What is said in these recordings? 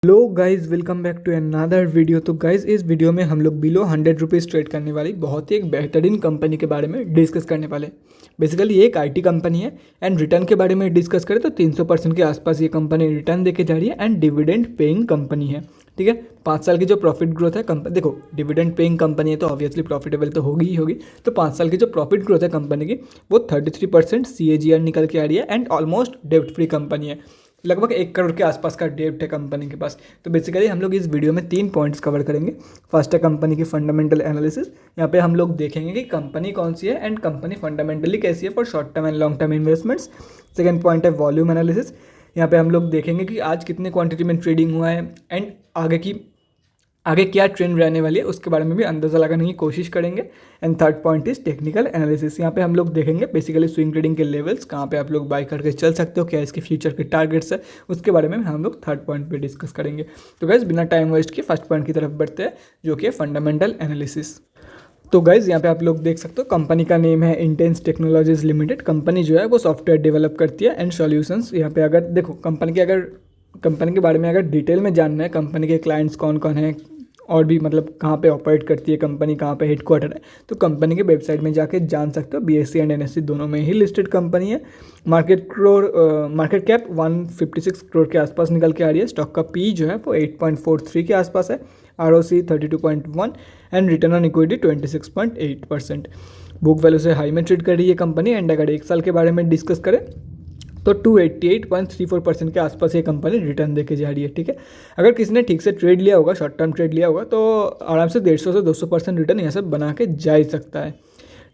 Hello guys, welcome back to another video. तो guys इस video में हम लोग बिलो 100 रुपीज़ ट्रेड करने वाली बहुत ही एक बेहतरीन कंपनी के बारे में डिस्कस करने वाले। बेसिकली ये एक आईटी कंपनी है एंड रिटर्न के बारे में डिस्कस करें तो 300% के आसपास ये कंपनी रिटर्न देके जा रही है एंड डिविडेंड पेइंग कंपनी है। ठीक है, 5 साल की जो प्रॉफिट ग्रोथ है कंपनी, देखो डिविडेंड पेइंग कंपनी है तो ऑब्वियसली प्रॉफिटेबल तो होगी ही होगी। तो 5 साल की जो प्रॉफिट ग्रोथ है कंपनी की वो 33% CAGR निकल के आ रही है एंड ऑलमोस्ट डेब्ट फ्री कंपनी है। लगभग 1 करोड़ के आसपास का डेब्ट है कंपनी के पास। तो बेसिकली हम लोग इस वीडियो में 3 पॉइंट्स कवर करेंगे। फर्स्ट है कंपनी की फंडामेंटल एनालिसिस। यहाँ पे हम लोग देखेंगे कि कंपनी कौन सी है एंड कंपनी फंडामेंटली कैसी है for short term and long term investments. Second point है वॉल्यूम एनालिसिस। यहाँ पे हम लोग देखेंगे कि आज कितने क्वांटिटी में ट्रेडिंग हुआ है एंड आगे क्या ट्रेंड रहने वाली है उसके बारे में भी अंदाज़ा लगाने की कोशिश करेंगे। And third point is technical analysis. यहाँ पे हम लोग देखेंगे बेसिकली स्विंग ट्रेडिंग के लेवल्स कहाँ पे आप लोग बाय करके चल सकते हो, क्या इसके फ्यूचर के टारगेट्स है, उसके बारे में हम लोग थर्ड पॉइंट पे डिस्कस करेंगे। तो गाइज बिना टाइम वेस्ट किए फर्स्ट पॉइंट की तरफ बढ़ते हैं जो कि है फंडामेंटल एनालिसिस। तो गाइज यहाँ पे आप लोग देख सकते हो कंपनी का नेम है इंटेंस टेक्नोलॉजीज लिमिटेड। कंपनी जो है वो सॉफ्टवेयर डेवलप करती है एंड सॉल्यूशंस। यहाँ पे अगर देखो कंपनी के बारे में अगर डिटेल में जानना है, कंपनी के क्लाइंट्स कौन कौन हैं और भी मतलब कहाँ पे ऑपरेट करती है कंपनी, कहाँ पे हेडक्वार्टर है, तो कंपनी के वेबसाइट में जाके जान सकते हो। BSE एंड NSE दोनों में ही लिस्टेड कंपनी है। मार्केट कैप 156 करोड़ के आसपास निकल के आ रही है। स्टॉक का पी जो है वो 8.43 के आसपास है। ROC 32.1 and return on equity 26.8%। Book value से हाई में ट्रेड कर रही है कंपनी। एंड अगर 1 साल के बारे में डिस्कस करें तो 288.34% के आसपास ये कंपनी रिटर्न देके जा रही है। ठीक है, अगर किसी ने ठीक से ट्रेड लिया होगा, शॉर्ट टर्म ट्रेड लिया होगा, तो आराम से 150 से 200% रिटर्न यहाँ से बना के जा ही सकता है।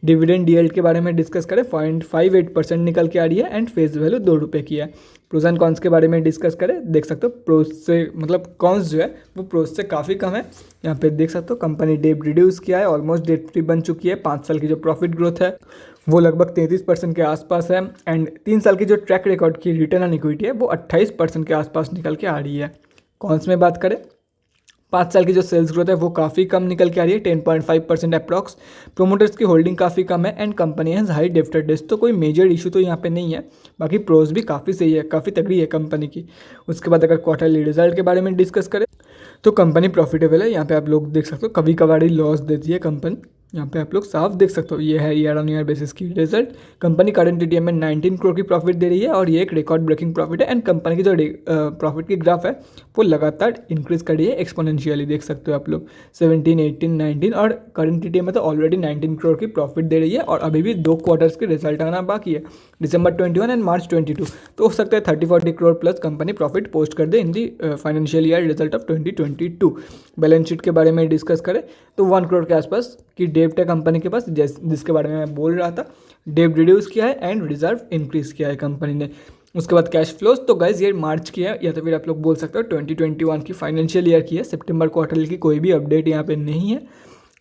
डिविडेंड यील्ड के बारे में डिस्कस करें 0.58% निकल के आ रही है एंड फेस वैल्यू 2 रुपये की है। प्रोज एंड कॉन्स के बारे में डिस्कस करें, देख सकते हो प्रोज से मतलब कॉन्स जो है वो प्रोज से काफ़ी कम है। यहाँ पे देख सकते हो कंपनी डेट रिड्यूस किया है, ऑलमोस्ट डेट फ्री बन चुकी है। 5 साल की जो प्रॉफिट ग्रोथ है वो लगभग 33% के आसपास है एंड 3 साल की जो ट्रैक रिकॉर्ड की रिटर्न ऑन इक्विटी है वो 28% के आसपास निकल के आ रही है। कॉन्स में बात करें, 5 साल की जो सेल्स ग्रोथ है वो काफ़ी कम निकल के आ रही है, 10.5% अप्रॉक्स। प्रोमोटर्स की होल्डिंग काफ़ी कम है and company has high debtor days. तो कोई मेजर इशू तो यहाँ पे नहीं है। बाकी प्रोज भी काफ़ी सही है, काफ़ी तगड़ी है कंपनी की। उसके बाद अगर क्वार्टरली रिजल्ट के बारे में डिस्कस करें तो कंपनी प्रॉफिटेबल है। यहाँ पे आप लोग देख सकते हो कभी कभार ही लॉस देती है कंपनी। यहाँ पे आप लोग साफ देख सकते हो, ये है ईयर ऑन ईयर बेसिस की रिजल्ट। कंपनी करंट TTM में 19 करोड़ की प्रॉफिट दे रही है और ये एक रिकॉर्ड ब्रेकिंग प्रॉफिट है। एंड कंपनी की जो प्रॉफिट की ग्राफ है वो लगातार इंक्रीज कर रही है एक्सपोनेंशियली, देख सकते हो आप लोग 17, 18, 19 और करंट TTM में तो ऑलरेडी 19 करोड़ की प्रॉफिट दे रही है और अभी भी 2 क्वार्टर्स के रिजल्ट आना बाकी है, दिसंबर 21 एंड मार्च 22। तो हो सकता है 30-40 crore plus company profit post कर दे in the financial year result of 2022। Balance sheet के बारे में डिस्कस करें तो 1 करोड़ के आसपास की डेब्ट है कंपनी के पास, जिसके बारे में मैं बोल रहा था। डेब्ट रिड्यूस किया है एंड रिजर्व इंक्रीज किया है कंपनी ने। उसके बाद कैश फ्लोज, तो गाइज ये मार्च की है या तो फिर आप लोग बोल सकते हो 2021 की फाइनेंशियल ईयर की है। सितंबर क्वार्टर की कोई भी अपडेट यहाँ पे नहीं है।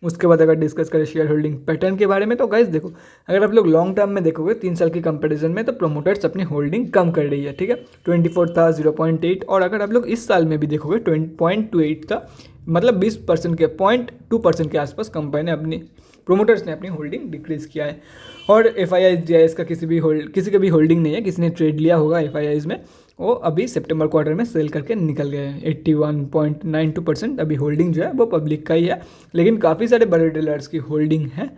उसके बाद अगर डिस्कस करें शेयर होल्डिंग पैटर्न के बारे में तो गाइज देखो, अगर आप लोग लॉन्ग टर्म में देखोगे 3 साल की कंपैरिजन में तो प्रोमोटर्स अपनी होल्डिंग कम कर रही है। ठीक है, 24 था 0.8 और अगर आप लोग इस साल में भी देखोगे 20.28 था, मतलब 20% के 0.2% के आसपास कंपनी ने अपनी प्रोमोटर्स ने अपनी होल्डिंग डिक्रीज किया है। और FIIs GIS का किसी का भी होल्डिंग नहीं है। किसी ने ट्रेड लिया होगा FIIs में, वो अभी सितंबर क्वार्टर में सेल करके निकल गए हैं। 81.92% अभी होल्डिंग जो है वो पब्लिक का ही है, लेकिन काफ़ी सारे बड़े डीलर्स की होल्डिंग है।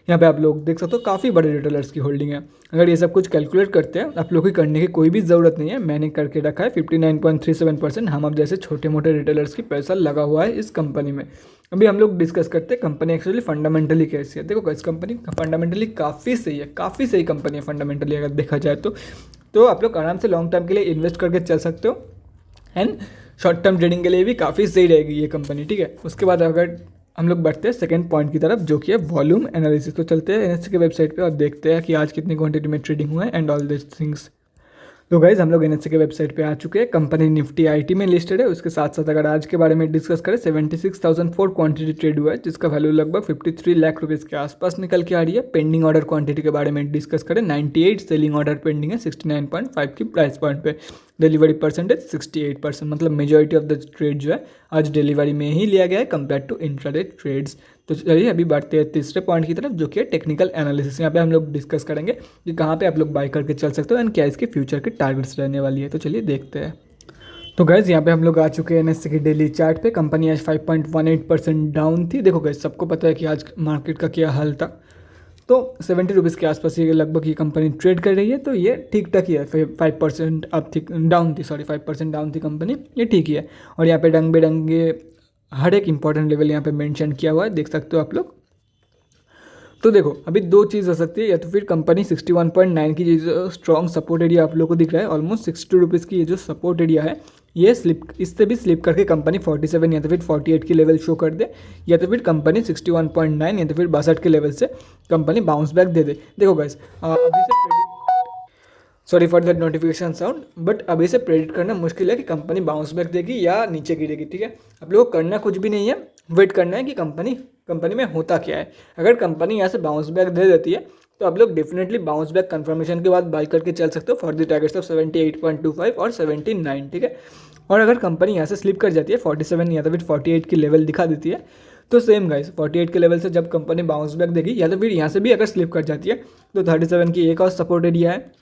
यहाँ पे आप लोग देख सकते हो काफ़ी बड़े रिटेलर्स की होल्डिंग है। अगर ये सब कुछ कैलकुलेट करते हैं आप लोग को करने की कोई भी ज़रूरत नहीं है, मैंने करके रखा है। 59.37% हम अब जैसे छोटे मोटे रिटेलर्स की पैसा लगा हुआ है इस कंपनी में। अभी हम लोग डिस्कस करते हैं कंपनी एक्चुअली फंडामेंटली कैसी है। देखो इस कंपनी फंडामेंटली काफ़ी सही है, काफ़ी सही कंपनी है फंडामेंटली अगर देखा जाए तो आप लोग आराम से लॉन्ग टर्म के लिए इन्वेस्ट करके चल सकते हो एंड शॉर्ट टर्म ट्रेडिंग के लिए भी काफ़ी सही रहेगी ये कंपनी। ठीक है, उसके बाद अगर हम लोग बढ़ते हैं सेकंड पॉइंट की तरफ जो कि है वॉल्यूम एनालिसिस। तो चलते हैं NSE के वेबसाइट पे और देखते हैं कि आज कितनी क्वांटिटी में ट्रेडिंग हुआ है एंड ऑल दिस थिंग्स। तो गाइज हम लोग NSE के वेबसाइट पे आ चुके हैं। कंपनी निफ्टी IT में लिस्टेड है। उसके साथ साथ अगर आज के बारे में डिस्कस करें 76,004 क्वांटिटी ट्रेड हुआ है, जिसका वैल्यू लगभग 53 लाख रुपीज़ के आसपास निकल के आ रही है। पेंडिंग ऑर्डर क्वांटिटी के बारे में डिस्कस करें 98 सेलिंग ऑर्डर पेंडिंग है 69.5 की प्राइस पॉइंट पे। डिलीवरी परसेंटेज 68%, मतलब मेजॉरिटी ऑफ द ट्रेड जो है आज डिलीवरी में ही लिया गया है कंपेयर टू इंट्राडे ट्रेड्स। तो चलिए अभी बढ़ते हैं तीसरे पॉइंट की तरफ जो कि है टेक्निकल एनालिसिस। यहाँ पे हम लोग डिस्कस करेंगे कि कहाँ पे आप लोग बाय करके चल सकते हो एंड क्या इसके फ्यूचर के टारगेट्स रहने वाली है। तो चलिए देखते हैं। तो गैस यहाँ पे हम लोग आ चुके हैं NSE की डेली चार्ट पे। कंपनी आज 5.18% डाउन थी। देखो गैस, सबको पता है कि आज मार्केट का क्या हाल था। तो 70 रुपीज़ के आसपास ये लगभग ये कंपनी ट्रेड कर रही है। तो ये ठीक ठाक ही है। 5% अब थी डाउन थी, सॉरी 5% डाउन थी कंपनी, ये ठीक ही है। और यहाँ पे रंग बिरंगे हर एक इंपॉर्टेंट लेवल यहाँ पे मेंशन किया हुआ है, देख सकते हो आप लोग। तो देखो अभी दो चीज़ हो सकती है, या तो फिर कंपनी 61.9 की जो स्ट्रॉन्ग सपोर्ट एरिया आप लोग को दिख रहा है, ऑलमोस्ट 62 रुपीज़ की ये जो सपोर्ट एरिया है, ये स्लिप, इससे भी स्लिप करके कंपनी 47 या तो फिर 48 की लेवल शो कर दे, या तो फिर कंपनी 61.9 या तो फिर 62 के लेवल से कंपनी बाउंस बैक दे दे। देखो गाइस, अभी से sorry for that notification sound, but अभी से प्रेडिक्ट करना मुश्किल है कि कंपनी बाउंस बैक देगी या नीचे गिरेगी। ठीक है, आप लोगों को करना कुछ भी नहीं है, वेट करना है कि कंपनी में होता क्या है। अगर कंपनी यहाँ से बाउंस बैक दे देती है तो आप लोग डेफिनेटली बाउंस बैक कंफर्मेशन के बाद बाई करके चल सकते हो फॉर द टारगेट्स ऑफ 78.25 और 79। ठीक है, और अगर कंपनी यहाँ से स्लिप कर जाती है 47 या तो फिर 48 की लेवल दिखा देती है, तो सेम गाइस 48 के लेवल से जब कंपनी बाउंस बैक देगी, या तो फिर यहाँ से भी अगर स्लिप कर जाती है तो 37 की एक और सपोर्ट एरिया है।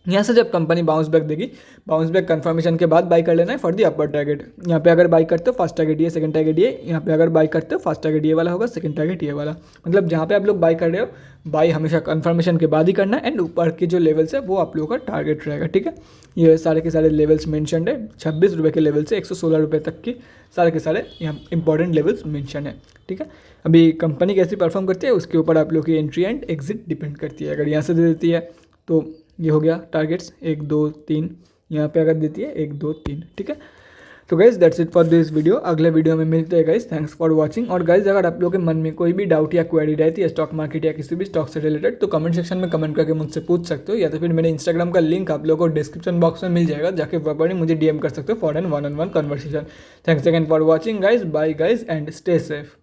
यहाँ से जब कंपनी बाउंस बैक देगी, बाउंस बैक कंफर्मेशन के बाद बाई कर लेना है फॉर दी अपर टारगेट। यहाँ पे अगर बाई करते हो फर्स्ट टारगेट ये, सेकंड टारगेट ये, यहाँ पे अगर बाई करते हो फर्स्ट टारगेट ये वाला होगा, सेकंड टारगेट ये वाला। मतलब जहाँ पे आप लोग बाई कर रहे हो, बाई हमेशा कंफर्मेशन के बाद ही करना है, एंड ऊपर के जो लेवल्स है वो आप लोगों का टारगेट रहेगा। ठीक है, ये सारे के सारे लेवल्स मेंशन है, 26 रुपये के लेवल से 116 रुपये तक की सारे के सारे यहाँ इंपॉर्टेंट लेवल्स मेंशन है। ठीक है, अभी कंपनी कैसी परफॉर्म करती है उसके ऊपर आप लोग की एंट्री एंड एग्जिट डिपेंड करती है। अगर यहाँ से दे देती है तो ये हो गया टारगेट्स 1 2 3, यहाँ पे अगर देती है 1 2 3। ठीक है, तो guys that's it for this video. अगले वीडियो में मिलते हैं गाइज, थैंक्स फॉर वाचिंग। और गाइज अगर आप लोगों के मन में कोई भी डाउट या क्वेरी रहती है स्टॉक मार्केट या किसी भी स्टॉक से रिलेटेड, तो कमेंट सेक्शन में कमेंट करके मुझसे पूछ सकते हो, या तो फिर मेरे इंस्टाग्राम का लिंक आप लोगों को डिस्क्रिप्शन बॉक्स में मिल जाएगा, जाके वहाँ पर मुझे DM कर सकते हो for an 1-on-1 conversation. Thanks again for watching guys, bye guys and stay safe.